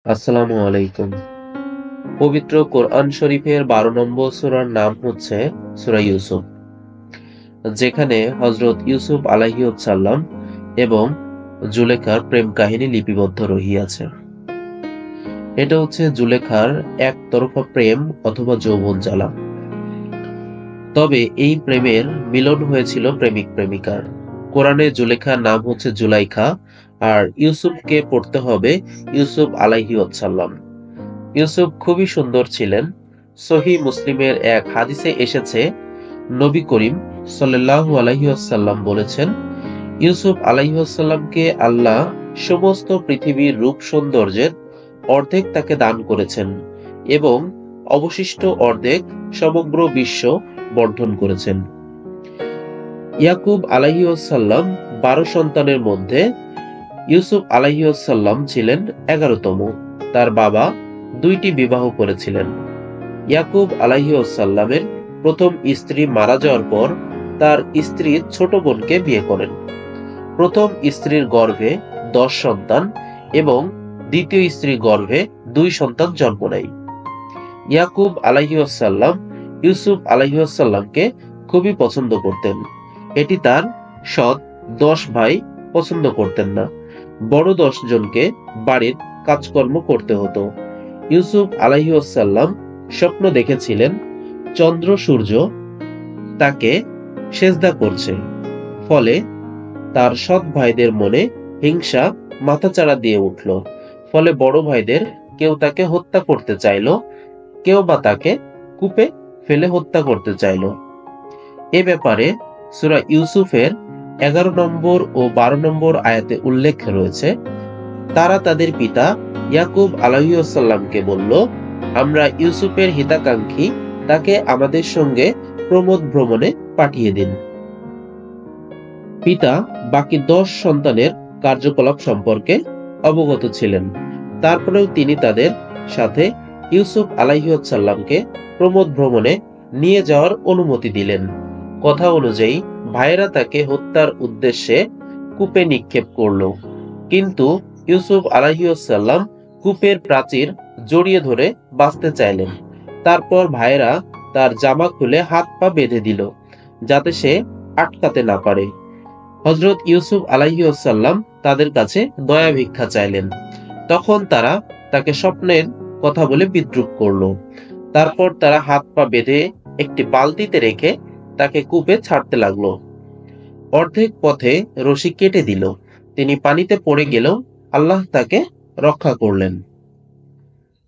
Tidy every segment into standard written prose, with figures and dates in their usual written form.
আসসালামু আলাইকুম। পবিত্র কোরআন শরীফের ১২ নম্বর সূরার নাম হচ্ছে সূরা ইউসুফ। যেখানে হযরত ইউসুফ আলাইহিসসালাম এবং জুলেখার প্রেম কাহিনী লিপিবদ্ধ রহিয়াছে। এটা হচ্ছে জুলেখার একতরফা প্রেম অথবা যৌবন জ্বালা। তবে এই প্রেমের মিলন হয়েছিল প্রেমিক প্রেমিকার। কোরআনে জুলেখার নাম হচ্ছে জুলাইখা, আর ইউসুফকে পড়তে হবে ইউসুফ আলাইহিসসালাম। ইউসুফ খুবই সুন্দর ছিলেন। সহিহ মুসলিমের এক হাদিসে এসেছে, নবী করিম সাল্লাল্লাহু আলাইহি ওয়াসাল্লাম বলেছেন, ইউসুফ আলাইহি ওয়াসাল্লামকে আল্লাহ সমস্ত পৃথিবীর রূপ সৌন্দর্যের অর্ধেক তাকে দান করেছেন এবং অবশিষ্ট অর্ধেক সমগ্র বিশ্ব বর্ধন করেছেন। ইয়াকুব আলাইহি ওয়াসাল্লাম ১২ সন্তানের মধ্যে ইউসুফ আলাইহি ওয়াসাল্লাম ছিলেন ১১তম। তার বাবা ২টি বিবাহ করেছিলেন। ইয়াকুব আলাইহিসসালামের প্রথম স্ত্রী মারা যাওয়ার পর তার স্ত্রীর ছোট বোনকে বিয়ে করেন। প্রথম স্ত্রীর গর্ভে ১০ সন্তান এবং দ্বিতীয় স্ত্রীর গর্ভে ২ সন্তান জন্ম নেয়। ইয়াকুব আলাইহিসসালাম ইউসুফ আলাইহিসসালামকে খুবই পছন্দ করতেন। এটি তার সৎ ১০ ভাই পছন্দ করতেন না। বড় ১০ জনকে বাড়ির কাজকর্ম করতে হতো। ইউসুফ আলাইহিসসালাম স্বপ্ন দেখেছিলেন চন্দ্র সূর্য তাকে সেজদা করছে। ফলে তার সৎ ভাইদের মনে হিংসা মাথাচাড়া দিয়ে উঠল। ফলে বড় ভাইদের কেউ তাকে হত্যা করতে চাইল, কেউ বা তাকে কূপে ফেলে হত্যা করতে চাইল। এ ব্যাপারে সূরা ইউসুফের ১১ নম্বর ও ১২ নম্বর আয়াতে উল্লেখ রয়েছে, তারা তাদের পিতা ইয়াকুব আলাইহিসসালামকে বলল, আমরা ইউসুফের হিতাকাঙ্ক্ষী, তাকে আমাদের সঙ্গে প্রমোদ ভ্রমণে পাঠিয়ে দিন। পিতা বাকি ১০ সন্তানের কার্যকলাপ সম্পর্কে অবগত ছিলেন। তারপরেও তিনি তাদের সাথে ইউসুফ আলাইহিসসালামকে প্রমোদ ভ্রমণে নিয়ে যাওয়ার অনুমতি দিলেন। কথা অনুযায়ী ভাইয়েরা তাকে হত্যার উদ্দেশ্যে কূপে নিক্ষেপ করল, কিন্তু ইউসুফ আলাইহিসসালাম কূপের প্রাচীর জড়িয়ে ধরে বাঁচতে চাইলেন। তারপর ভাইয়েরা তার জামা খুলে হাত পা বেঁধে দিল, যাতে সে আটকাতে না পারে। হযরত ইউসুফ আলাইহিসসালাম তাদের কাছে দয়া ভিক্ষা চাইলেন। তখন তারা তাকে স্বপ্নের কথা বলে বিদ্রূপ করল। তারপর তারা হাত পা বেঁধে একটি বালতিতে রেখে তাকে কূপে ছাড়তে লাগলো। অর্ধেক পথে রশি কেটে দিল। তিনি পানিতে পড়ে গেলেও আল্লাহ তাকে রক্ষা করলেন।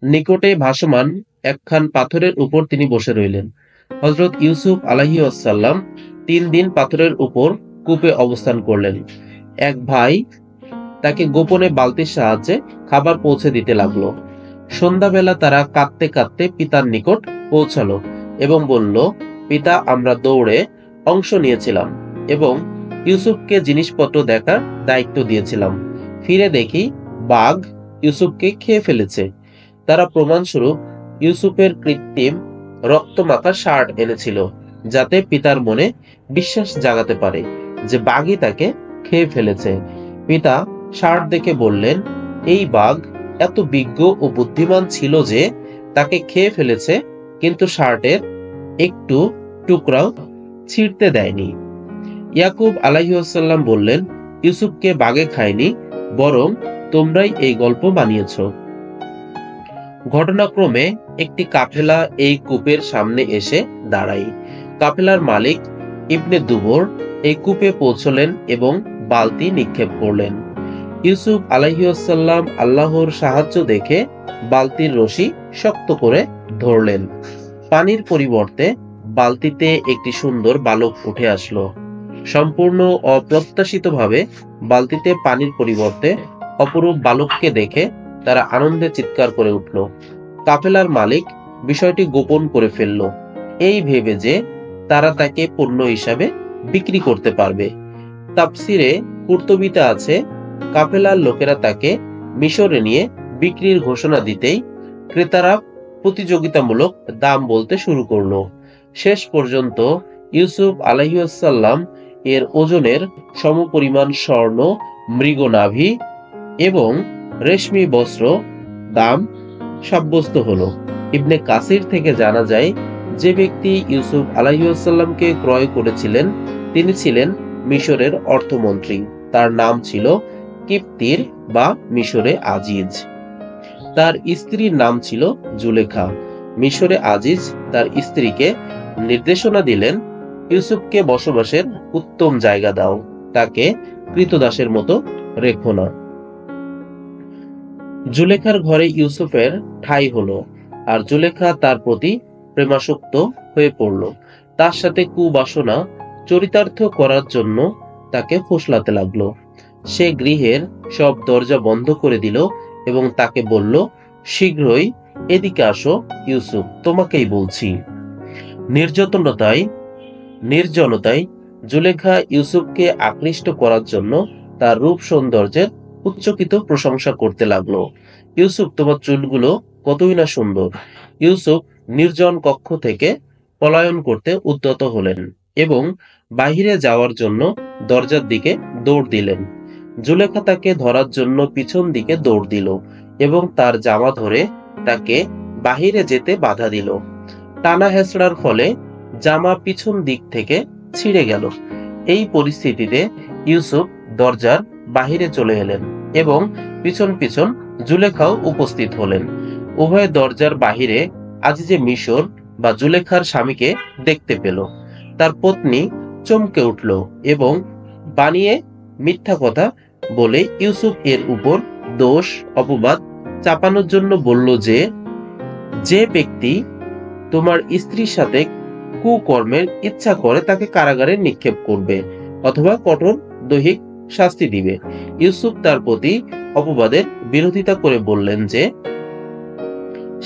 নিকটে ভাসমান একখান পাথরের উপর তিনি বসে রইলেন। হযরত ইউসুফ আলাইহিসসালাম ৩ দিন পাথরের উপর কূপে অবস্থান করলেন। এক ভাই তাকে গোপনে বালতির সাহায্যে খাবার পৌঁছে দিতে লাগলো। সন্ধ্যাবেলা তারা কাঁদতে কাঁদতে পিতার নিকট পৌঁছালো এবং বলল, পিতা, আমরা দৌড়ে অংশ নিয়েছিলাম এবং ইউসুফকে জিনিসপত্র দেখার দায়িত্ব দিয়েছিলাম। ফিরে দেখি বাঘ ইউসুফকে খেয়ে ফেলেছে। তারা প্রমাণস্বরূপ ইউসুফের কৃত্রিম রক্তমাখা শার্ট এনেছিল, যাতে পিতার মনে বিশ্বাস জাগাতে পারে যে বাঘই তাকে খেয়ে ফেলেছে। পিতা শার্ট দেখে বললেন, এই বাঘ এত বিজ্ঞ ও বুদ্ধিমান ছিল যে তাকে খেয়ে ফেলেছে, কিন্তু শার্টের একটু টুকরাও ছিঁড়তে দেয়নি। ইয়াকুব আলাইহিসসালাম বললেন, ইউসুফকে বাঘে খায়নি, বরং তোমরাই এই গল্প বানিয়েছ। ঘটনাক্রমে একটি কাফেলা এই কূপের সামনে এসে দাঁড়ায়। কাফেলার মালিক ইবনে দুবর এই কূপে পৌঁছলেন এবং বালতি নিক্ষেপ করলেন। ইউসুফ আলাইহিসসালাম আল্লাহর সাহায্য দেখে বালতির রশি শক্ত করে ধরলেন। পানির পরিবর্তে বালতিতে একটি সুন্দর বালক উঠে আসলো। সম্পূর্ণ অপ্রত্যাশিতভাবে বালতিতে পানির পরিবর্তে অপরূপ বালককে দেখে তারা আনন্দে চিৎকার করে উঠল। কাফেলার মালিক বিষয়টি গোপন করে ফেলল, এই ভেবে যে তারা তাকে পণ্য হিসাবে বিক্রি করতে পারবে। তাফসিরে কুরতুবীতে আছে, কাফেলার লোকেরা তাকে মিশরে নিয়ে বিক্রির ঘোষণা দিতেই ক্রেতারা প্রতিযোগিতামূলক দাম বলতে শুরু করলো। শেষ পর্যন্ত ইউসুফ আলাইহিসসালাম এর ওজনের সমপরিমাণ স্বর্ণ, মৃগনাভি এবং রেশমি বস্ত্র দাম সাব্যস্ত হলো। ইবনে কাসির থেকে জানা যায়, যে ব্যক্তি ইউসুফ আলাইহিসসালামকে ক্রয় করেছিলেন তিনি ছিলেন মিশরের অর্থমন্ত্রী। তার নাম ছিল কিপ্তির বা মিশরে আজিজ। তার স্ত্রীর নাম ছিল জুলেখা। মিশরে আজিজ তার স্ত্রীকে নির্দেশনা দিলেন, ইউসুফকে বসবাসের উত্তম জায়গা দাও, তাকে কৃতদাসের মতো রেখো না। জুলেখার ঘরে ইউসুফের ঠাঁই হলো, আর জুলেখা তার প্রতি প্রেমাসক্ত হয়ে পড়ল। তার সাথে কুবাসনা চরিতার্থ করার জন্য তাকে ফুসলাতে লাগলো। সে গৃহের সব দরজা বন্ধ করে দিল এবং তাকে বলল, শীঘ্রই এদিকে আসো ইউসুফ, তোমাকেই বলছি। নির্জনতায় জুলেখা ইউসুফকে আকৃষ্ট করার জন্য তার রূপ সৌন্দর্যের উচ্চকিত প্রশংসা করতে লাগলো। ইউসুফ, তোমার চুলগুলো কতই না সুন্দর। ইউসুফ নির্জন কক্ষ থেকে পলায়ন করতে উদ্যত হলেন এবং বাহিরে যাওয়ার জন্য দরজার দিকে দৌড় দিলেন। জুলেখা তাকে ধরার জন্য পিছন দিকে দৌড় দিল এবং তার জামা ধরে তাকে বাহিরে যেতে বাধা দিল। টানা হেঁচড়ার ফলে জামা পিছন দিক থেকে ছিঁড়ে গেল। এই পরিস্থিতিতে ইউসুফ দরজার বাহিরে চলে এলেন এবং পিছন পিছন জুলেখাও উপস্থিত হলেন। উভয় দরজার বাহিরে আজিজে মিশর বা জুলেখার স্বামীকে দেখতে পেল। তার পত্নী চমকে উঠল এবং বানিয়ে মিথ্যা কথা বলে ইউসুফ এর উপর দোষ অপবাদ চাপানোর জন্য বলল যে ব্যক্তি তোমার স্ত্রীর সাথে কুকর্মের ইচ্ছা করে তাকে কারাগারে নিক্ষেপ করবে অথবা কঠোর দৈহিক শাস্তি দিবে। ইউসুফ তার প্রতি অপবাদের বিরোধিতা করে বললেন যে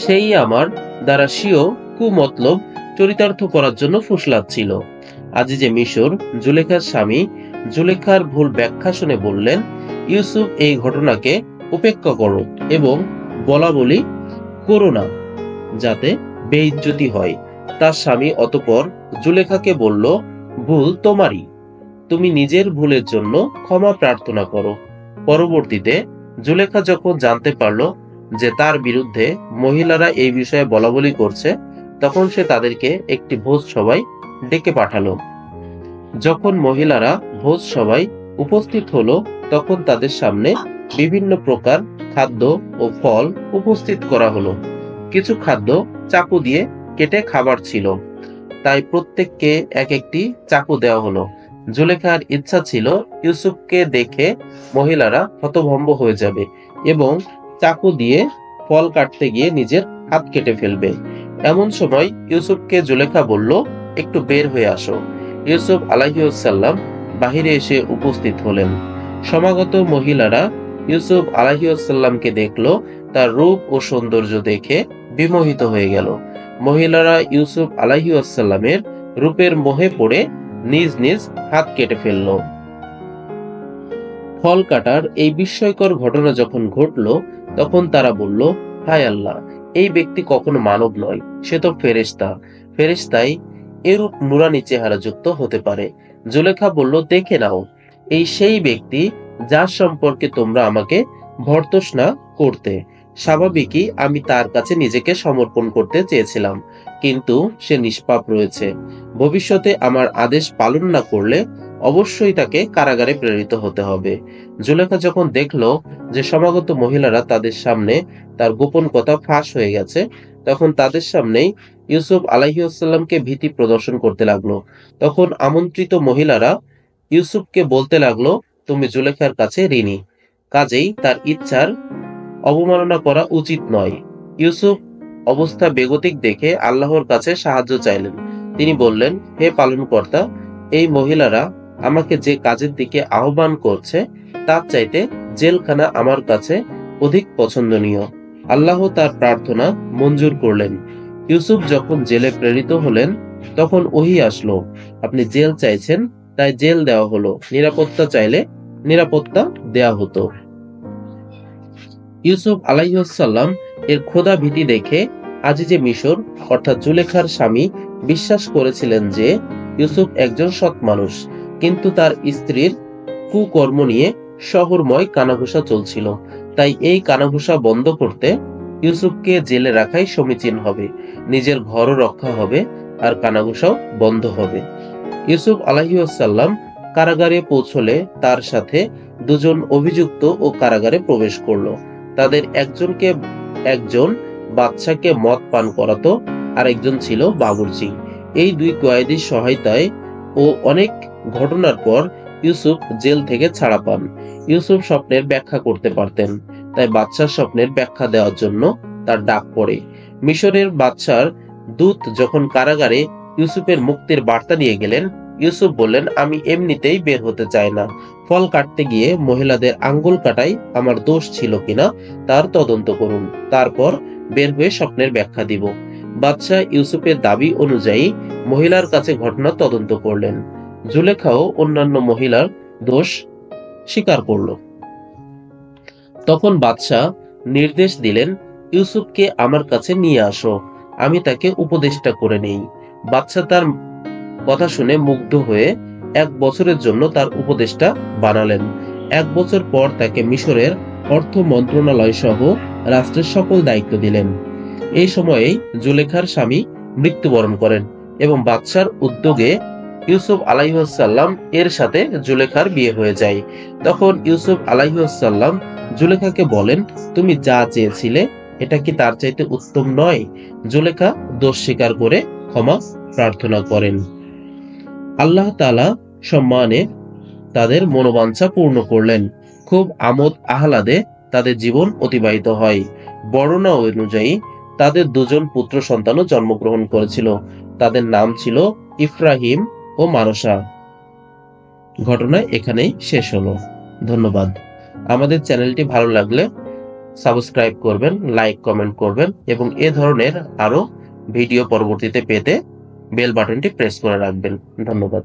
সেই আমার দ্বারা স্বীয় কুমতলব চরিতার্থ করার জন্য ফুসলাচ্ছিল। আজিজে মিশর জুলেখার স্বামী জুলেখার ভুল ব্যাখ্যা শুনে বললেন, ইউসুফ এই ঘটনাকে উপেক্ষা করো এবং বলা বলি করো না, যাতে বেইজ্জতি হয়। তার স্বামী অতঃপর জুলেখাকে বলল, ভুল তোমারই, তুমি নিজের ভুলের জন্য ক্ষমা প্রার্থনা করো। পরবর্তীতে জুলেখা যখন জানতে পারল যে তার বিরুদ্ধে মহিলারা এই বিষয়ে বলাবলি করছে, তখন সে তাদেরকে একটি ভোজ সভায় ডেকে পাঠালো। যখন মহিলারা ভোজ সভায় উপস্থিত হলো, তখন তাদের সামনে বিভিন্ন প্রকার খাদ্য ও ফল উপস্থিত করা হলো। কিছু খাদ্য চাকু দিয়ে কেটে খাবার ছিল, তাই প্রত্যেককে এক একটি চাকু দেওয়া হলো। জুলেখার ইচ্ছা ছিল ইউসুফকে দেখে মহিলারা হতভম্ব হয়ে যাবে এবং চাকু দিয়ে ফল কাটতে গিয়ে নিজের হাত কেটে ফেলবে। এমন সময় ইউসুফকে জুলেখা বলল, একটু বের হয়ে আসো। ইউসুফ আলাইহিসসালাম বাহিরে এসে উপস্থিত হলেন। সমাগত মহিলারা ইউসুফ আলাইহিসসালামকে দেখলো। তার রূপ ও সৌন্দর্য দেখে বিমোহিত হয়ে গেল। মহিলারা ইউসুফ আলাইহিসসালামের রূপের মোহে পড়ে নিজ নিজ হাত কেটে ফেলল। ফল কাটার এই বিস্ময়কর ঘটনা যখন ঘটল, তখন তারা বলল, হায় আল্লাহ, এই ব্যক্তি কখনো মানব নয়, সে তো ফেরেশতা। ফেরেশতাই এরূপ নুরানি চেহারা যুক্ত হতে পারে। জুলেখা বলল, দেখে নাও, এই সেই ব্যক্তি যার সম্পর্কে তোমরা আমাকে ভর্ৎসনা করতে। স্বাভাবিকই আমি তার কাছে নিজেকে সমর্পণ করতে চেয়েছিলাম, কিন্তু সে নিষ্পাপ রয়েছে। ভবিষ্যতে আমার আদেশ পালন না করলে অবশ্যই তাকে কারাগারে প্রেরিত হতে হবে। জুলেখা যখন দেখলো যে সমাগত মহিলারা তাদের সামনে তার গোপন কথা ফাঁস হয়ে গেছে, তখন তাদের সামনেই ইউসুফ আলাইহিসসালামকে ভীতি প্রদর্শন করতে লাগলো। তখন আমন্ত্রিত মহিলারা ইউসুফকে বলতে লাগলো, তুমি জুলেখার কাছে ঋণী, কাজেই তার ইচ্ছার অবমাননা করা উচিত নয়। ইউসুফ অবস্থা বেগতিক দেখে আল্লাহর কাছে সাহায্য চাইলেন। তিনি বললেন, হে পালনকর্তা, এই মহিলারা আমাকে যে কাজের দিকে আহ্বান করছে তার চাইতে জেলখানা আমার কাছে অধিক পছন্দনীয়। আল্লাহ তার প্রার্থনা মঞ্জুর করলেন। ইউসুফ যখন জেলে প্রেরিত হলেন, তখন ওহী আসলো, আপনি জেল চাইছেন তাই জেল দেওয়া হলো, নিরাপত্তা চাইলে নিরাপত্তা দেয়া হতো। ইউসুফ আলাইহিসসালাম এর খোদা ভীতি দেখে আজিজে মিশর অর্থাৎ জুলেখার স্বামী বিশ্বাস করেছিলেন যে ইউসুফ একজন সৎ মানুষ, কিন্তু তার স্ত্রীর কুকর্ম নিয়ে শহরময় কানাঘুষা চলছিল। তাই এই কানাঘুষা বন্ধ করতে ইউসুফকে জেলে রাখাই সমীচীন হবে, নিজের ঘরও রক্ষা হবে আর কানাঘুষাও বন্ধ হবে। ইউসুফ আলাইহিসসালাম কারাগারে পৌঁছলে তার সাথে দুজন অভিযুক্ত ও কারাগারে প্রবেশ করলো। তাদের একজন বাদশাকে মদ পান করাতো, আর একজন ছিল বাবুর্চি। এই দুই কয়েদির সহায়তায় ও অনেক ঘটনার পর ইউসুফ জেল থেকে ছাড়া পান। ইউসুফ স্বপ্নের ব্যাখ্যা করতে পারতেন, তাই বাদশার স্বপ্নের ব্যাখ্যা দেওয়ার জন্য তার ডাক পড়ে। মিশরের বাদশার দূত যখন কারাগারে ইউসুফের মুক্তির বার্তা নিয়ে গেলেন, ইউসুফ বললেন, আমি এমনিতেই বের হতে চাই না। ফল কাটতে গিয়ে মহিলাদের আঙ্গুল কাটাই আমার দোষ ছিল কিনা তার তদন্ত করুন, তারপর বের হয়ে স্বপ্নের ব্যাখ্যা দিব। বাদশাহ ইউসুফের দাবি অনুযায়ী মহিলার কাছে ঘটনা তদন্ত করলেন। জুলেখাও অন্যান্য মহিলার দোষ স্বীকার করল। তখন বাদশাহ নির্দেশ দিলেন, ইউসুফকে আমার কাছে নিয়ে আসো, আমি তাকে উপদেষ্টা করে নেই। বাদশাহ তার কথা শুনে মুগ্ধ হয়ে 1 বছরের জন্য তার উপদেষ্টা বানালেন। 1 বছর পর তাকে মিশরের অর্থ মন্ত্রণালয় সহ রাষ্ট্রের সকল দায়িত্ব দিলেন। এই সময়েই জুলেখার স্বামী মৃত্যুবরণ করেন এবং বাদশার উদ্যোগে ইউসুফ আলাইহিসসালাম এর সাথে জুলেখার বিয়ে হয়ে যায়। তখন ইউসুফ আলাইহিসসালাম জুলেখাকে বলেন, তুমি যা চেয়েছিলে এটা কি তার চাইতে উত্তম নয়? জুলেখা দোষ স্বীকার করে ক্ষমা প্রার্থনা করেন। আল্লাহ তাআলা সম্মানে তাদের মনোবাঞ্ছা পূর্ণ করলেন। খুব আমোদ আহ্লাদে তাদের জীবন অতিবাহিত হয়। বর্ণনা অনুযায়ী তাদের 2 পুত্র সন্তানও জন্মগ্রহণ করেছিল। তাদের নাম ছিল ইফরাহিম ও মানসা। ঘটনা এখানেই শেষ হলো। ধন্যবাদ। আমাদের চ্যানেলটি ভালো লাগলে সাবস্ক্রাইব করবেন, লাইক কমেন্ট করবেন এবং এ ধরনের আরো ভিডিও পরবর্তীতে পেতে বেল বাটনটি প্রেস করে রাখবেন। ধন্যবাদ।